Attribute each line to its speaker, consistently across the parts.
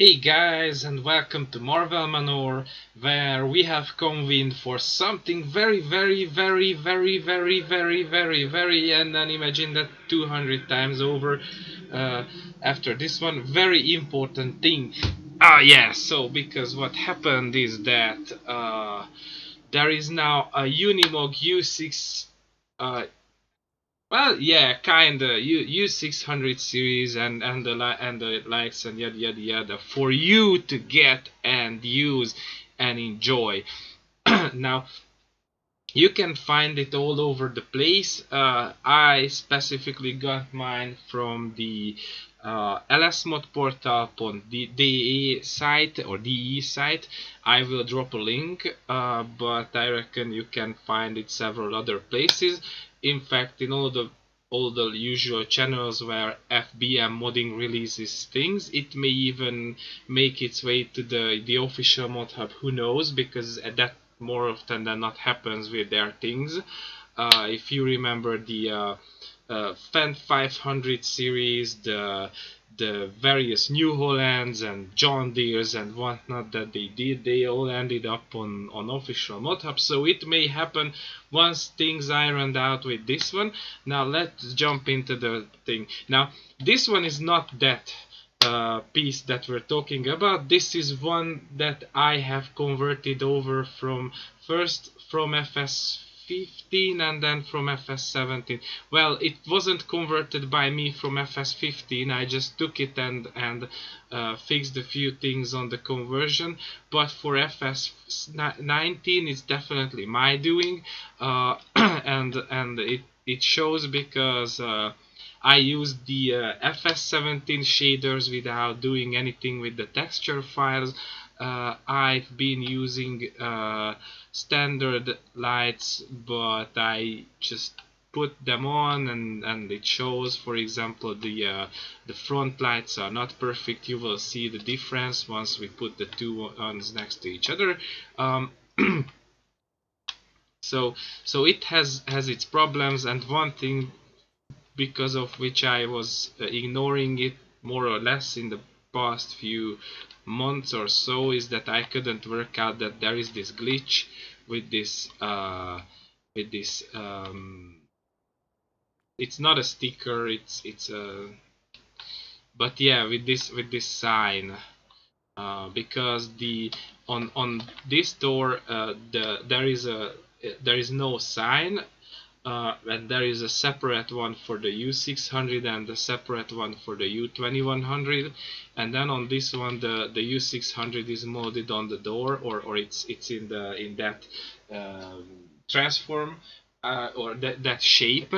Speaker 1: Hey guys, and welcome to Marvel Manor, where we have convened for something very, and then imagine that 200 times over. Uh, After this one, very important thing. Yeah, so because what happened is that there is now a Unimog U6 well, yeah, kinda. U600 series and the likes and yada yada yada for you to get and use and enjoy. Now you can find it all over the place. I specifically got mine from the LS Mod portal on the DE site or DE site. I will drop a link, but I reckon you can find it several other places. In fact, in all the usual channels where FBM modding releases things, it may even make its way to the official mod hub. Who knows? Because at that more often than not happens with their things. If you remember the Fan 500 series, the various New Hollands and John Deeres and whatnot that they did, they all ended up on official mod hubs. So it may happen once things ironed out with this one. Now let's jump into the thing. Now this one is not that piece that we're talking about. This is one that I have converted over from FS15 and then from FS17. Well, it wasn't converted by me from FS15. I just took it and fixed a few things on the conversion. But for FS19, it's definitely my doing, and it shows because. I used the FS17 shaders without doing anything with the texture files. I've been using standard lights, but I just put them on and it shows. For example, the front lights are not perfect. You will see the difference once we put the two ones next to each other. So it has its problems, and one thing because of which I was ignoring it more or less in the past few months or so is that I couldn't work out that there is this glitch with this it's not a sticker, it's a but yeah, with this sign, because the on this door, there is no sign, and there is a separate one for the U600 and a separate one for the U2100, and then on this one the U600 is molded on the door, or it's in that transform, or that shape.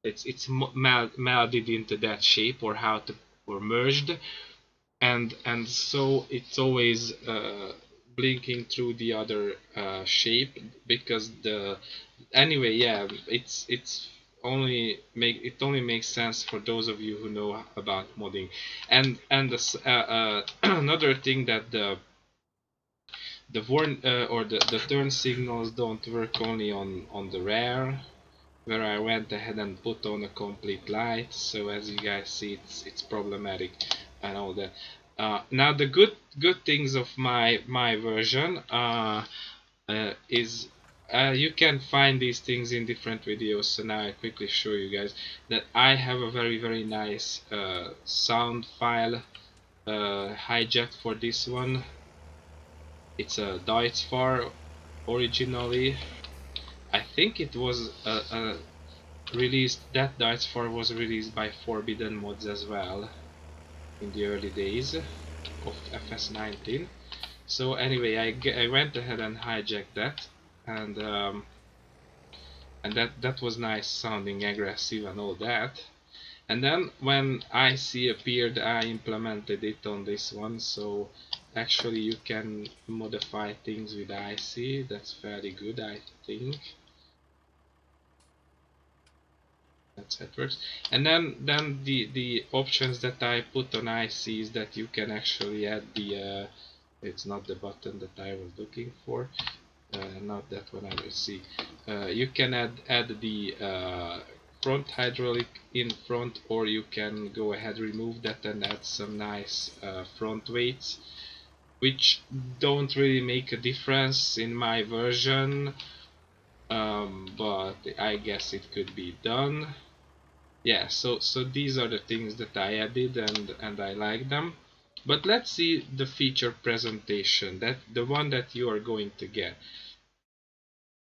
Speaker 1: It's melded into that shape, or how to or merged, and so it's always blinking through the other shape, because the anyway, yeah, it's only makes sense for those of you who know about modding. And another thing, that the warn or the turn signals don't work only on the rare, where I went ahead and put on a complete light. So as you guys see, it's problematic and all that. Now the good things of my version is you can find these things in different videos. So now I quickly show you guys that I have a very nice sound file hijacked for this one. It's a Deutschfar originally. I think it was released, that Deutschfar was released by Forbidden Mods as well in the early days of FS19. So anyway, I went ahead and hijacked that, and that was nice sounding, aggressive and all that. And then when IC appeared, I implemented it on this one. So actually you can modify things with IC. That's fairly good, I think. That's how it works. And then the options that I put on IC is that you can actually add the it's not the button that I was looking for. Not that one, I will see. You can add the front hydraulic in front, or you can go ahead, remove that, and add some nice front weights, which don't really make a difference in my version, but I guess it could be done. Yeah, so these are the things that I added, and I like them. But let's see the feature presentation, that the one that you are going to get.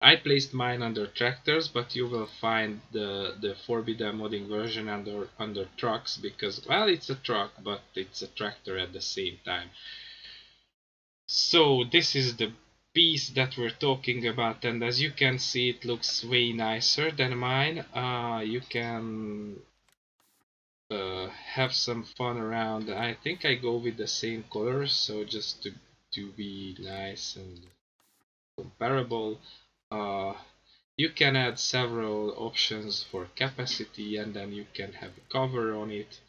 Speaker 1: I placed mine under tractors, but you will find the Forbidden modding version under trucks, because, well, it's a truck, but it's a tractor at the same time. So this is the piece that we're talking about, and as you can see, it looks way nicer than mine. You can have some fun around. I think I go with the same colors, so just to be nice and comparable. Uh, you can add several options for capacity, and then you can have a cover on it.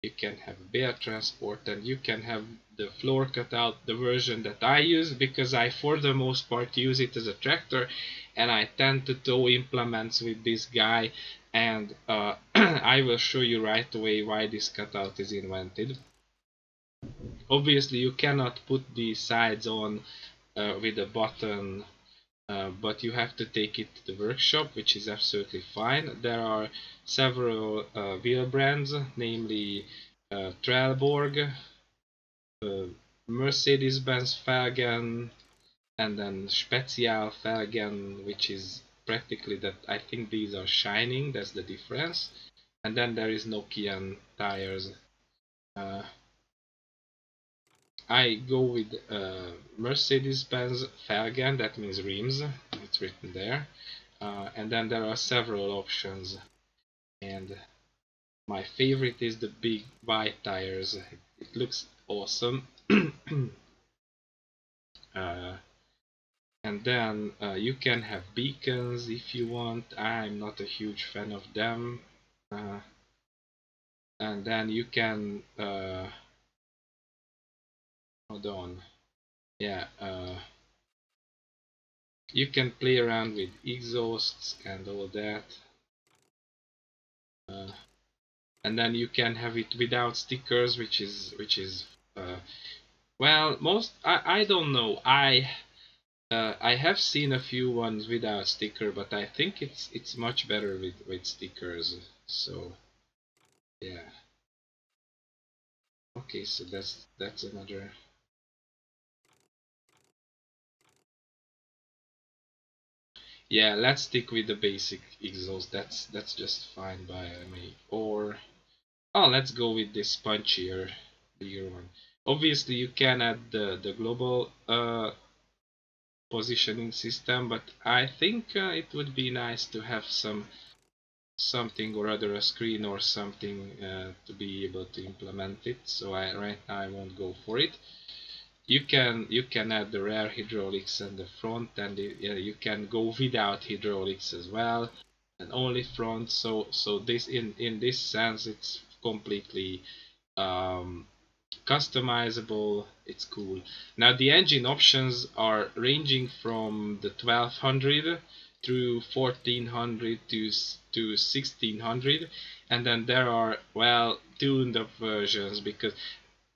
Speaker 1: You can have bear transport, and you can have the floor cutout, the version that I use, because I for the most part use it as a tractor, and I tend to tow implements with this guy, and I will show you right away why this cutout is invented. Obviously you cannot put the sides on with a button, but you have to take it to the workshop, which is absolutely fine. There are several wheel brands, namely Trelleborg, Mercedes-Benz Felgen, and then Spezial Felgen, which is practically that. I think these are shining, that's the difference. And then there is Nokian tires. Uh, I go with Mercedes-Benz Felgen, that means rims, it's written there. And then there are several options, and my favorite is the big white tires. It looks awesome. uh, and then you can have beacons if you want. I'm not a huge fan of them. And then you can hold on. Yeah, you can play around with exhausts and all that. And then you can have it without stickers, which is well, I don't know. I have seen a few ones without sticker, but I think it's much better with stickers. So yeah. Okay, so that's another. Yeah, let's stick with the basic exhaust. That's just fine by me. Or oh, let's go with this punchier, bigger one. Obviously, you can add the global positioning system, but I think it would be nice to have something or other, a screen or something to be able to implement it. So right now I won't go for it. You can add the rear hydraulics and the front, and you can go without hydraulics as well, and only front. So this in this sense it's completely um, customizable. It's cool. Now the engine options are ranging from the 1200 through 1400 to 1600, and then there are, well, tuned up versions, because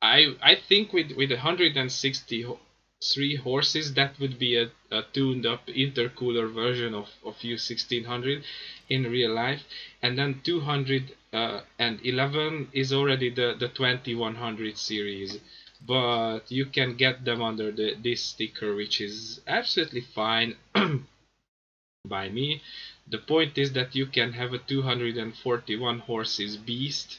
Speaker 1: I think with 163 horses that would be a tuned up intercooler version of U1600 in real life, and then 211 is already the 2100 series, but you can get them under this sticker, which is absolutely fine by me. The point is that you can have a 241 horses beast,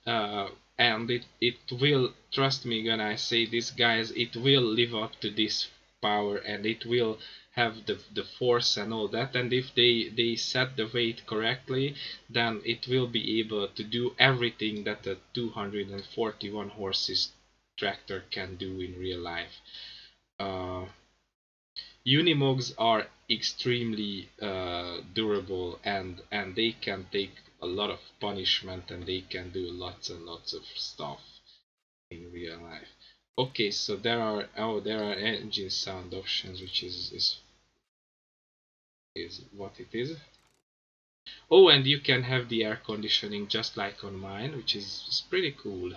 Speaker 1: uh, and it will, trust me when I say this, guys, it will live up to this power, and it will have the force and all that, and if they set the weight correctly, then it will be able to do everything that a 241 horses tractor can do in real life. uh, Unimogs are extremely durable, and they can take a lot of punishment, and they can do lots and lots of stuff in real life. Okay, so there are engine sound options, which is what it is. Oh, and you can have the air conditioning just like on mine, which is pretty cool.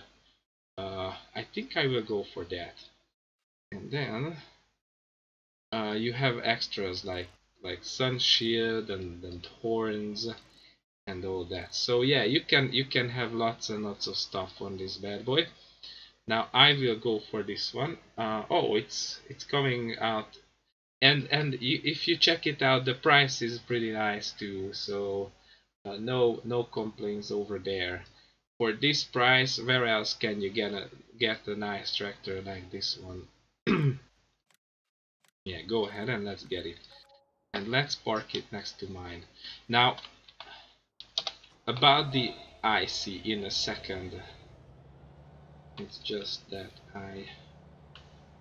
Speaker 1: I think I will go for that. And then you have extras like sun shield and horns and all that. So yeah, you can have lots and lots of stuff on this bad boy. Now I will go for this one. Oh, it's coming out, and if you check it out, the price is pretty nice too. So no complaints over there. For this price, where else can you get a nice tractor like this one? Yeah, go ahead and let's get it. And let's park it next to mine. Now, about the IC in a second. It's just that I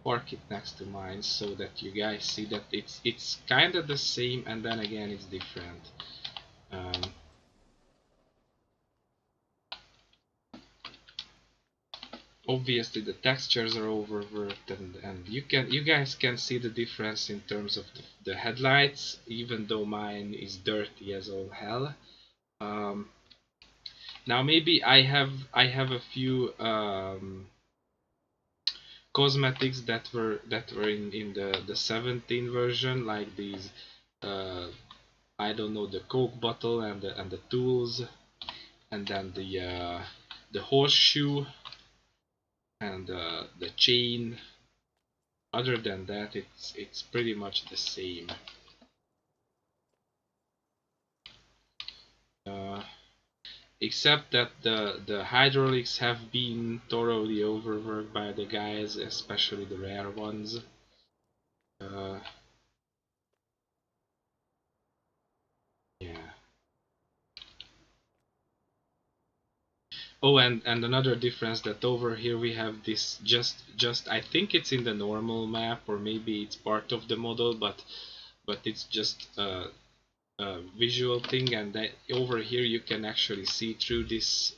Speaker 1: park it next to mine so that you guys see that it's kind of the same, and then again it's different. Um, Obviously the textures are overworked, and you guys can see the difference in terms of the headlights, even though mine is dirty as all hell. Now maybe I have a few cosmetics that were in the 17 version, like these I don't know, the Coke bottle and the tools, and then the horseshoe and the chain. Other than that, it's pretty much the same. Uh, Except that the hydraulics have been thoroughly overworked by the guys, especially the rare ones. Uh, yeah. Oh, and another difference, that over here we have this just I think it's in the normal map, or maybe it's part of the model, but it's just a visual thing, and that over here you can actually see through this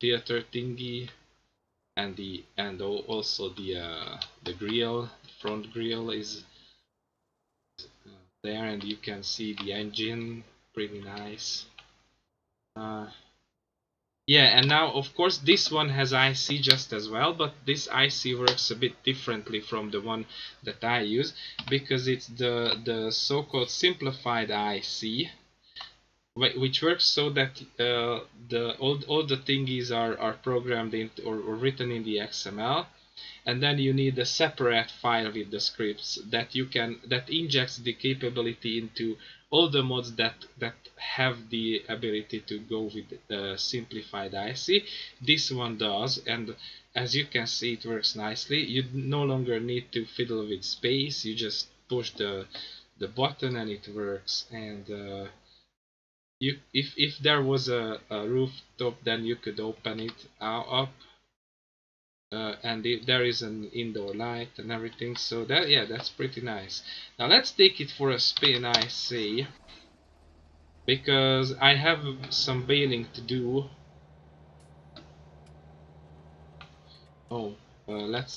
Speaker 1: theater thingy, and also the grill, the front grill is there, and you can see the engine, pretty nice. Uh, Yeah, and now of course this one has IC just as well, but this IC works a bit differently from the one that I use, because it's the so-called simplified IC, which works so that the all the thingies are programmed into or written in the XML, and then you need a separate file with the scripts that injects the capability into all the mods that have the ability to go with the simplified IC. This one does, and as you can see, it works nicely. You no longer need to fiddle with space. You just push the button and it works. And if there was a rooftop, then you could open it up, and there is an indoor light and everything, so that, yeah, that's pretty nice. Now let's take it for a spin, I say, because I have some bailing to do. Oh, let's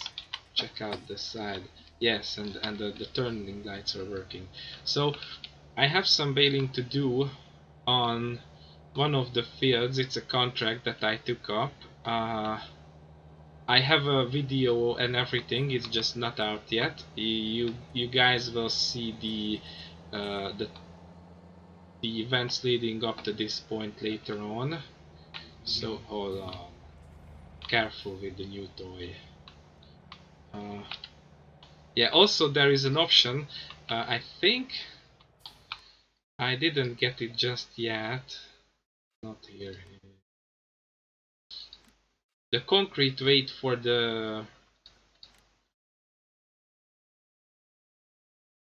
Speaker 1: check out the side. Yes, and the turning lights are working. So I have some bailing to do on one of the fields. It's a contract that I took up. I have a video and everything. It's just not out yet. You guys will see uh, the the events leading up to this point later on. So hold on. Careful with the new toy. Uh, yeah. Also, there is an option. I think I didn't get it just yet. Not here. The concrete weight for the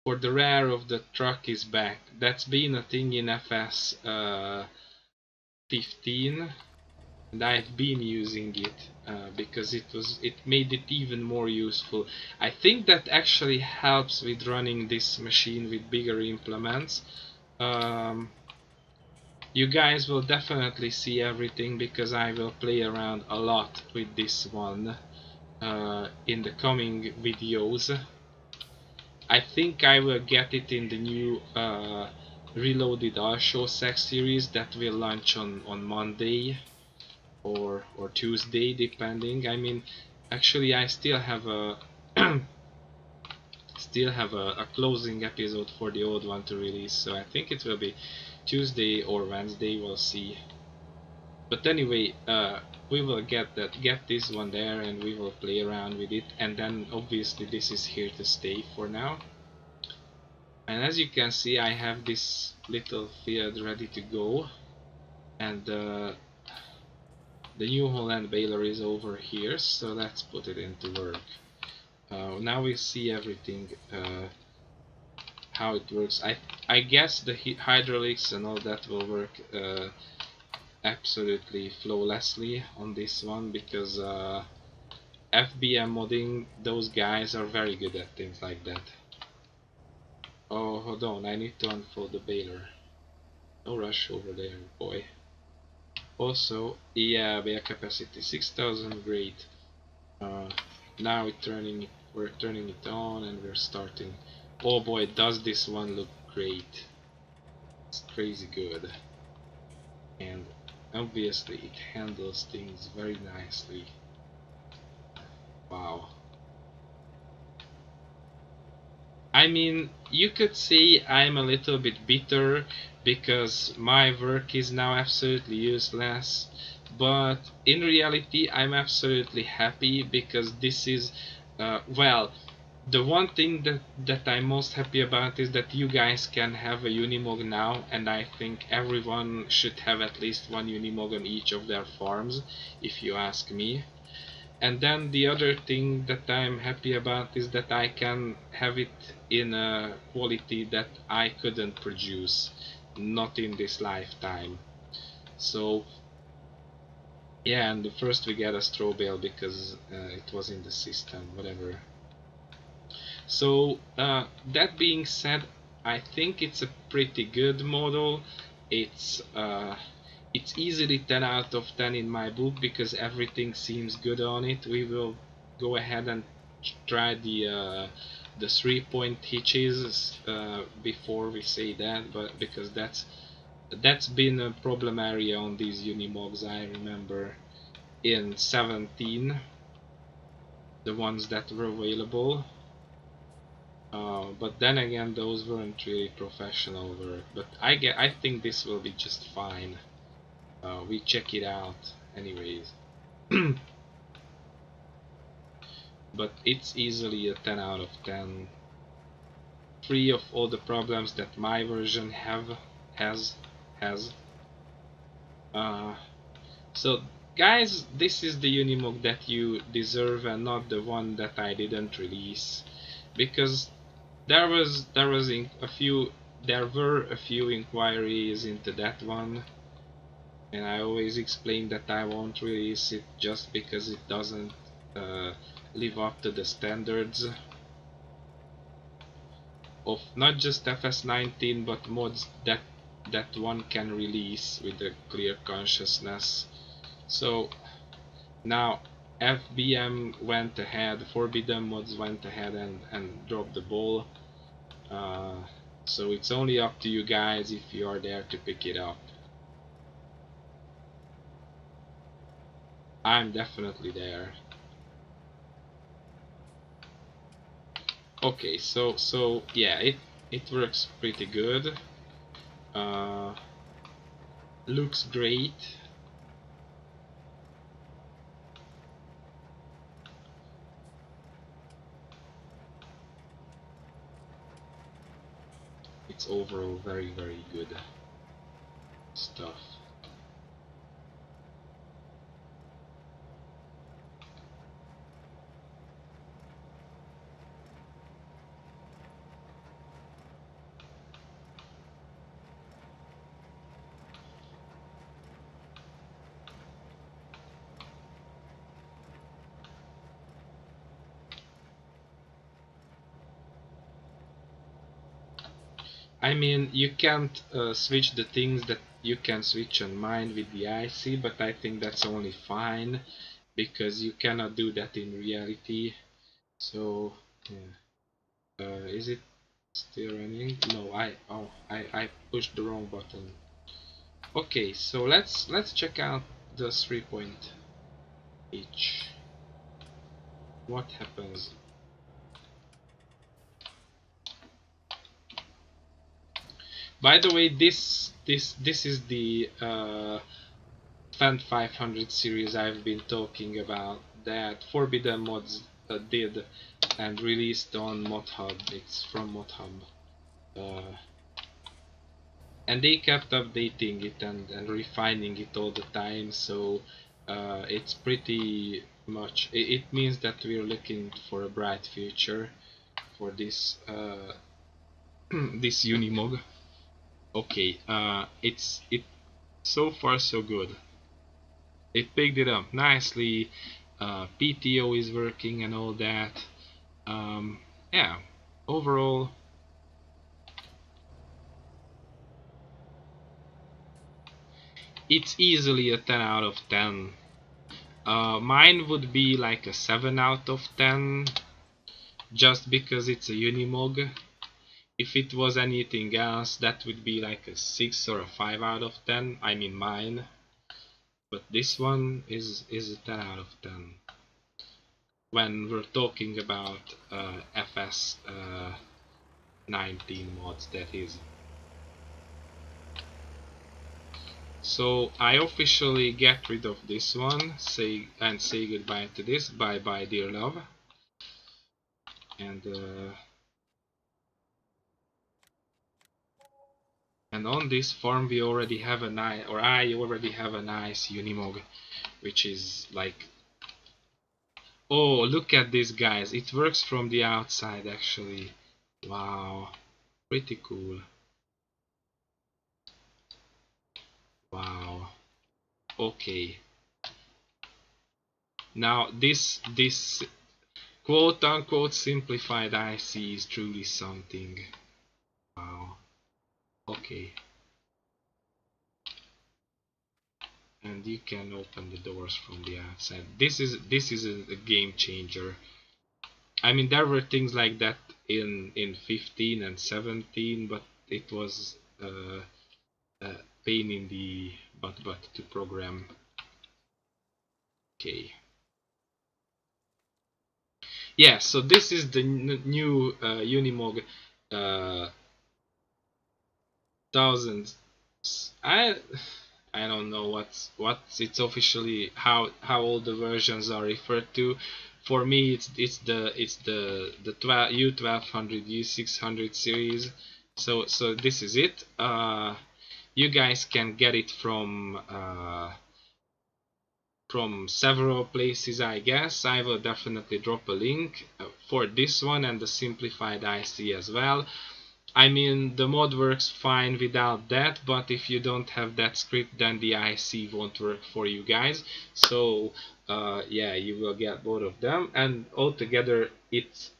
Speaker 1: rear of the truck is back. That's been a thing in FS 15, and I've been using it because it made it even more useful. I think that actually helps with running this machine with bigger implements. You guys will definitely see everything, because I will play around a lot with this one in the coming videos. I think I will get it in the new reloaded Show series that will launch on Monday or Tuesday, depending. I mean, actually, I still have a a closing episode for the old one to release, so I think it will be Tuesday or Wednesday. We'll see. But anyway, we will get this one there, and we will play around with it. And then obviously this is here to stay for now. And as you can see, I have this little field ready to go, and the New Holland baler is over here. So let's put it into work. Now we see everything, how it works. I guess the hydraulics and all that will work absolutely flawlessly on this one, because FBM modding, those guys are very good at things like that. Oh, hold on, I need to unfold the baler. No rush over there, boy. Also, yeah, bail capacity 6000, great. Now we're turning it on, and we're starting. Oh boy, does this one look great. It's crazy good. And obviously it handles things very nicely. Wow. I mean, you could say I'm a little bit bitter because my work is now absolutely useless, but in reality I'm absolutely happy because this is, well, the one thing that I'm most happy about is that you guys can have a Unimog now, and I think everyone should have at least one Unimog on each of their farms, if you ask me. And then the other thing that I'm happy about is that I can have it in a quality that I couldn't produce, not in this lifetime. So yeah, and first we get a straw bale because it was in the system, whatever. So that being said, I think it's a pretty good model. It's easily 10 out of 10 in my book because everything seems good on it. We will go ahead and try the 3-point hitches before we say that, but because that's been a problem area on these Unimogs. I remember in 17, the ones that were available. But then again, those weren't really professional work. But I think this will be just fine. We check it out anyways. But it's easily a 10 out of 10. Free of all the problems that my version has. So guys, this is the Unimog that you deserve and not the one that I didn't release, because there were a few inquiries into that one, and I always explain that I won't release it just because it doesn't live up to the standards of not just FS19 but mods that one can release with a clear consciousness. So now FBM went ahead, Forbidden Mods went ahead and dropped the ball. So it's only up to you guys if you are there to pick it up. I'm definitely there. Okay, so yeah, it works pretty good. Looks great. It's overall very good stuff. I mean, you can't switch the things that you can switch on mine with the IC, but I think that's only fine because you cannot do that in reality. So yeah, is it Still running? No, I pushed the wrong button. Okay, so let's check out the 3-point each. What happens? By the way, this is the Fan 500 series I've been talking about that Forbidden Mods did and released on ModHub. It's from ModHub. And they kept updating it and refining it all the time, so it's pretty much, it means that we're looking for a bright future for this this Unimog. Okay, it's so far so good. It picked it up nicely. PTO is working and all that. Yeah, overall it's easily a 10 out of 10. Mine would be like a 7 out of 10 just because it's a Unimog. If it was anything else, that would be like a 6 or a 5 out of 10. I mean mine. But this one is a 10 out of 10. When we're talking about FS 19 mods, that is. So I officially get rid of this one, say goodbye to this. Bye bye, dear love. And on this farm we already have a nice, or I already have a nice Unimog, which is like, oh, look at this, guys, it works from the outside actually. Wow, pretty cool. Wow. Okay. Now this quote unquote simplified IC is truly something. Wow. Okay. And you can open the doors from the outside. This is a game changer. I mean, there were things like that in 15 and 17, but it was a pain in the butt to program. Okay. Yeah, so this is the new Unimog 1000. I don't know what's it's officially how all the versions are referred to. For me, it's the U1200 U600 series. So this is it. You guys can get it from several places, I guess. I will definitely drop a link for this one and the simplified IC as well. I mean, the mod works fine without that, but if you don't have that script, then the IC won't work for you guys. So yeah, you will get both of them, and altogether it's,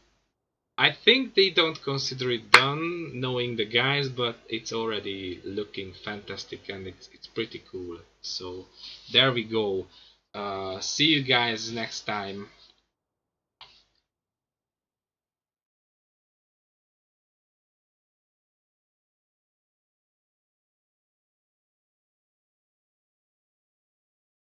Speaker 1: I think they don't consider it done, knowing the guys, but it's already looking fantastic and it's pretty cool. So there we go. See you guys next time.